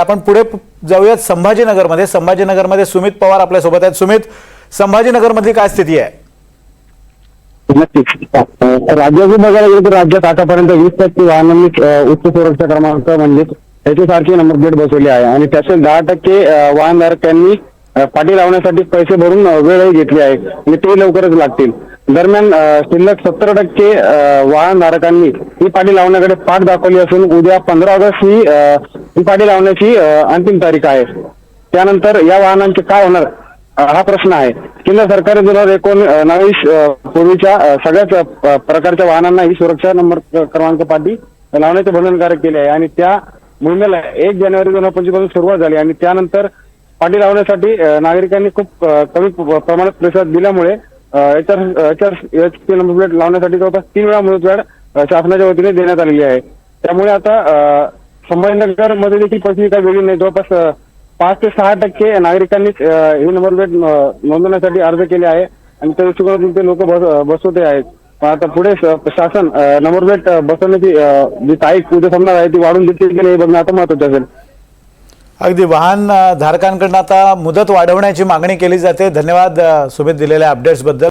आपण पुढे जाऊयात संभाजीनगरमध्ये। संभाजीनगरमध्ये सुमित पवार आपल्या सोबत आहेत। सुमित, संभाजीनगरमधली काय स्थिती आहे? नक्कीच राज्याची बघायला गेलं तर राज्यात आतापर्यंत 20% वाहनांनी उच्च सुरक्षा क्रमांक म्हणजे याच्यासारखी नंबर प्लेट बसवली आहे आणि त्याचे 10% वाहनधारकांनी पाटी लावण्यासाठी पैसे भरून वेळही घेतली आहे आणि ते लवकरच लागतील। दरम्यान शिल्लक 70% वाहनधारकांनी ही पाटी लावण्याकडे पाठ दाखवली असून उद्या 15 ऑगस्ट ही पाटी लावण्याची अंतिम तारीख आहे। त्यानंतर या वाहनांचे काय होणार हा प्रश्न आहे। केंद्र सरकारने 2019 पूर्वीच्या सगळ्याच प्रकारच्या वाहनांना ही सुरक्षा नंबर क्रमांक पाटी लावण्याचे बंधनकारक केले आहे आणि त्या मोहिमेला 1 जानेवारी 2025 पासून सुरुवात झाली आणि त्यानंतर पाटी लावण्यासाठी नागरिकांनी खूप कमी प्रमाणात प्रतिसाद दिल्यामुळे नंबर प्लेट लावण्यासाठी जवळपास 3 वेळा मुदतवाढ शासनाच्या वतीने देण्यात आलेली आहे। त्यामुळे आता संभाजीनगर मध्ये देखील परिस्थिती काही वेगळी नाही। जवळपास 5 ते 6% नागरिकांनी ही नंबर प्लेट नोंदवण्यासाठी अर्ज केले आहे आणि त्या दृष्टिकोनातून ते लोक बसवते आहेत। आता पुढे शासन नंबर प्लेट बसवण्याची जी तारीख उद्या समजा आहे ती वाढून देतील की नाही बघणं आता महत्त्वाचं असेल। अगदी वाहन धारकांकडून आता मुदत वाढवण्याची मागणी केली जाते। धन्यवाद सुमित दिलेल्या अपडेट्स बद्दल।